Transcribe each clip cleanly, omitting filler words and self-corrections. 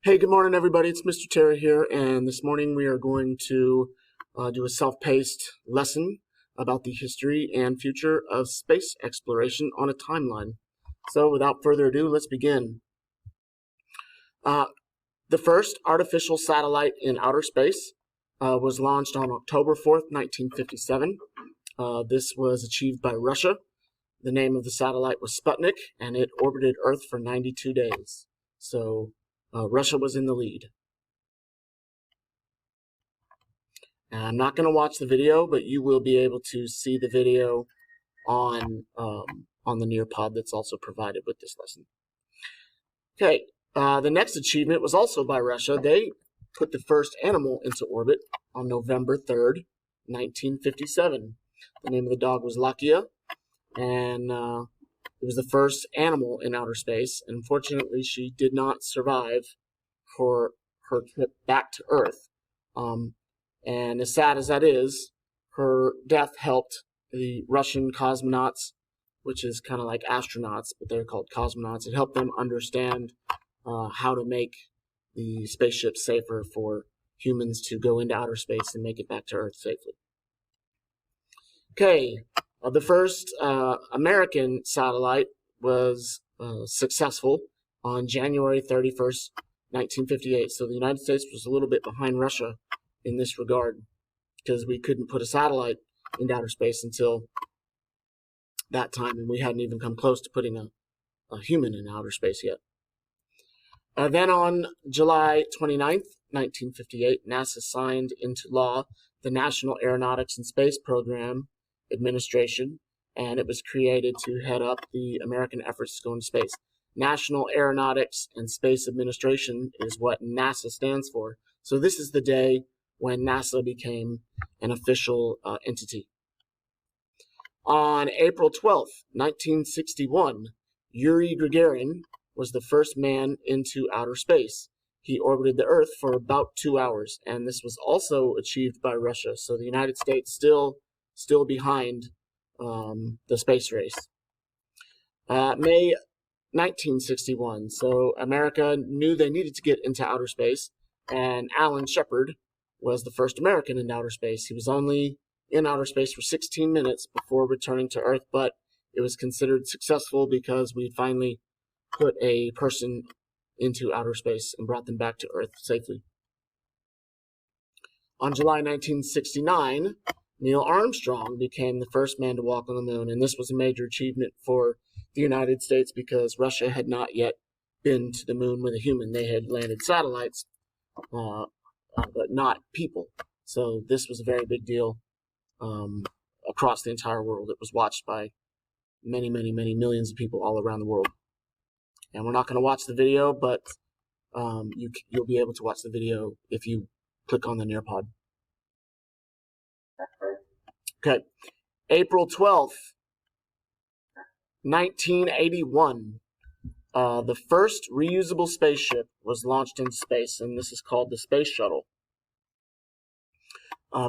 Hey, good morning, everybody. It's Mr. Terry here, and this morning we are going to do a self-paced lesson about the history and future of space exploration on a timeline. So, without further ado, let's begin. The first artificial satellite in outer space was launched on October 4th, 1957. This was achieved by Russia. The name of the satellite was Sputnik, and it orbited Earth for 92 days. So, Russia was in the lead. And I'm not going to watch the video, but you will be able to see the video on the Nearpod that's also provided with this lesson. Okay, the next achievement was also by Russia. They put the first animal into orbit on November 3rd, 1957. The name of the dog was Lakia, and it was the first animal in outer space. Unfortunately, she did not survive for her trip back to Earth. And as sad as that is, her death helped the Russian cosmonauts, which is kind of like astronauts, but they're called cosmonauts. It helped them understand how to make the spaceship safer for humans to go into outer space and make it back to Earth safely. Okay, the first American satellite was successful on January 31st, 1958. So the United States was a little bit behind Russia in this regard because we couldn't put a satellite into outer space until that time, and we hadn't even come close to putting a human in outer space yet. Then on July 29th, 1958, NASA signed into law the National Aeronautics and Space Program Administration, and it was created to head up the American efforts to go into space. National Aeronautics and Space Administration is what NASA stands for. So this is the day when NASA became an official entity. On April 12th, 1961, Yuri Gagarin was the first man into outer space. He orbited the Earth for about 2 hours, and this was also achieved by Russia. So the United States still behind the space race. May 1961, so America knew they needed to get into outer space, and Shepard was the first American in outer space. He was only in outer space for 16 minutes before returning to Earth, but it was considered successful because we finally put a person into outer space and brought them back to Earth safely. On July 1969, Neil Armstrong became the first man to walk on the moon, and this was a major achievement for the United States because Russia had not yet been to the moon with a human. They had landed satellites, but not people. So this was a very big deal across the entire world. It was watched by many, many, many millions of people all around the world. And we're not going to watch the video, but you'll be able to watch the video if you click on the Nearpod. Okay, April 12th, 1981, the first reusable spaceship was launched in space, and this is called the Space Shuttle.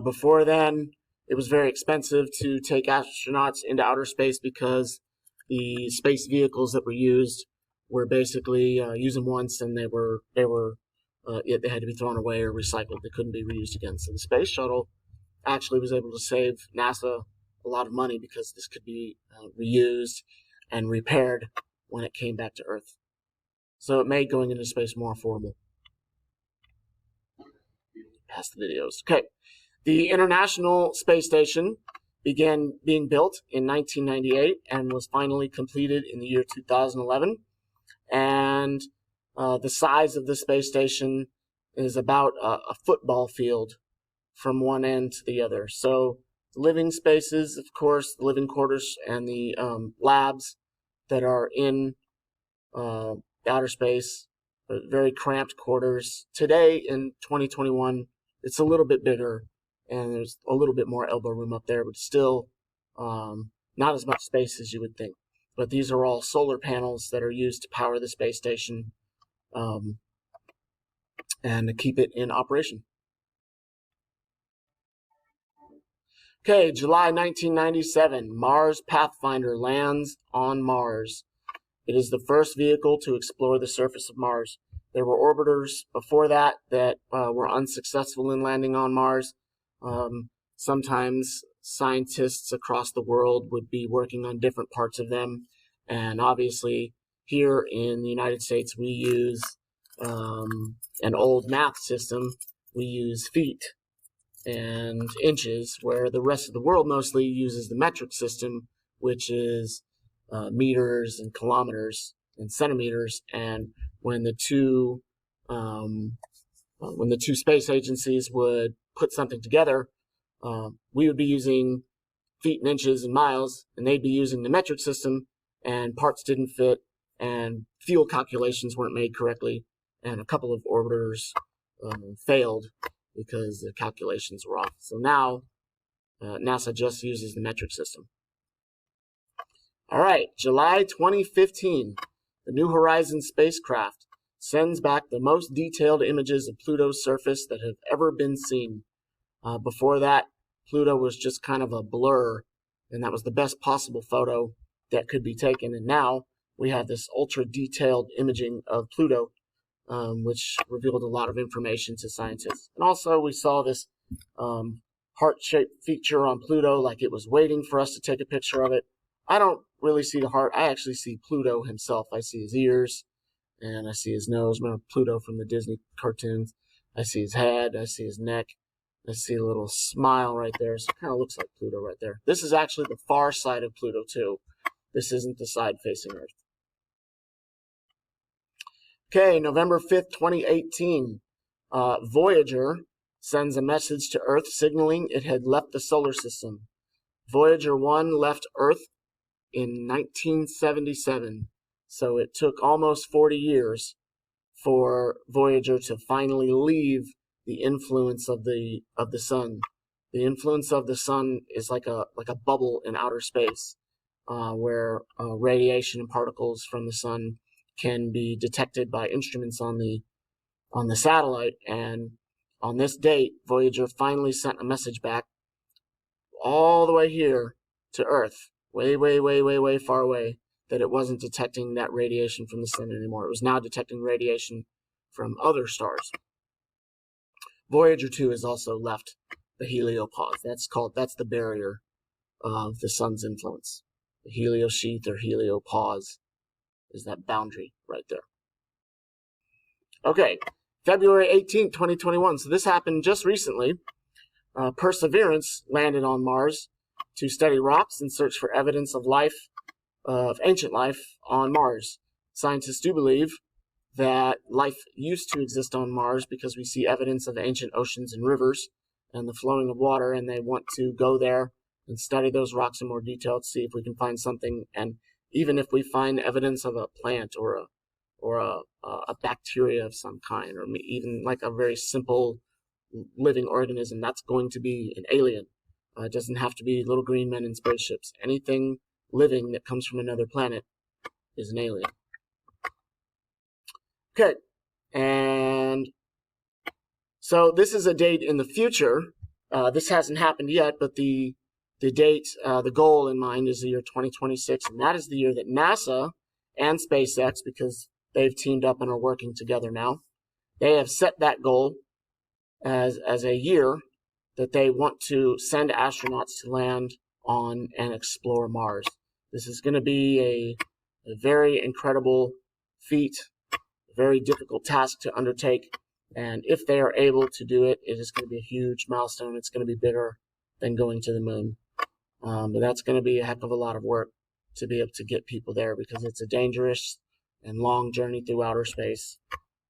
Before then, it was very expensive to take astronauts into outer space because the space vehicles that were used were basically use them once, and they had to be thrown away or recycled. They couldn't be reused again. So the Space Shuttle actually was able to save NASA a lot of money because this could be reused and repaired when it came back to Earth. So it made going into space more affordable. Past the videos. Okay. The International Space Station began being built in 1998 and was finally completed in the year 2011. And the size of the space station is about a football field from one end to the other. So living spaces, of course, the living quarters and the labs that are in outer space, very cramped quarters. Today in 2021, it's a little bit bigger and there's a little bit more elbow room up there, but still not as much space as you would think. But these are all solar panels that are used to power the space station and to keep it in operation. Okay, July 1997, Mars Pathfinder lands on Mars. It is the first vehicle to explore the surface of Mars. There were orbiters before that were unsuccessful in landing on Mars. Sometimes scientists across the world would be working on different parts of them. And obviously, here in the United States, we use an old math system. We use feet and inches, where the rest of the world mostly uses the metric system, which is meters and kilometers and centimeters. And when the two space agencies would put something together, we would be using feet and inches and miles, and they'd be using the metric system, and parts didn't fit, and fuel calculations weren't made correctly, and a couple of orbiters failed because the calculations were off. So now NASA just uses the metric system. All right, July 2015, the New Horizons spacecraft sends back the most detailed images of Pluto's surface that have ever been seen. Before that, Pluto was just kind of a blur, and that was the best possible photo that could be taken. And now we have this ultra-detailed imaging of Pluto, which revealed a lot of information to scientists. And also, we saw this heart-shaped feature on Pluto, like it was waiting for us to take a picture of it. I don't really see the heart. I actually see Pluto himself. I see his ears, and I see his nose. Remember Pluto from the Disney cartoons? I see his head. I see his neck. I see a little smile right there. So it kind of looks like Pluto right there. This is actually the far side of Pluto, too. This isn't the side facing Earth. Okay, November 5th, 2018. Voyager sends a message to Earth signaling it had left the solar system. Voyager 1 left Earth in 1977. So it took almost 40 years for Voyager to finally leave the influence of the sun. The influence of the sun is like a bubble in outer space, where radiation and particles from the sun can be detected by instruments on the satellite. And on this date, Voyager finally sent a message back all the way here to Earth, way, way, way, way, way far away, that it wasn't detecting that radiation from the sun anymore. It was now detecting radiation from other stars. Voyager 2 has also left the heliopause. That's the barrier of the sun's influence. The heliosheath or heliopause is that boundary right there. Okay, February 18th, 2021. So this happened just recently. Perseverance landed on Mars to study rocks and search for evidence of life, of ancient life on Mars. Scientists do believe that life used to exist on Mars because we see evidence of ancient oceans and rivers and the flowing of water, and they want to go there and study those rocks in more detail to see if we can find something. And even if we find evidence of a plant or a bacteria of some kind, or even like a very simple living organism, that's going to be an alien. It doesn't have to be little green men in spaceships. Anything living that comes from another planet is an alien. Okay, and so this is a date in the future. This hasn't happened yet, but the date, the goal in mind is the year 2026, and that is the year that NASA and SpaceX, because they've teamed up and are working together now, they have set that goal as a year that they want to send astronauts to land on and explore Mars. This is going to be a very incredible feat, a very difficult task to undertake, and if they are able to do it, it is going to be a huge milestone. It's going to be bigger than going to the moon. But that's going to be a heck of a lot of work to be able to get people there, because it's a dangerous and long journey through outer space.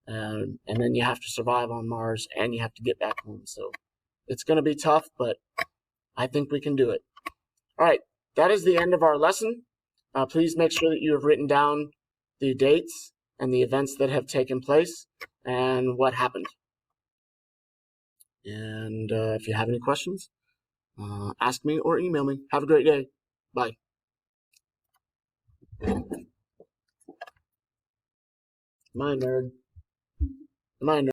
And then you have to survive on Mars, and you have to get back home. So it's going to be tough, but I think we can do it. All right, that is the end of our lesson. Please make sure that you have written down the dates and the events that have taken place and what happened. And if you have any questions, ask me or email me. Have a great day. Bye. My nerd. My nerd.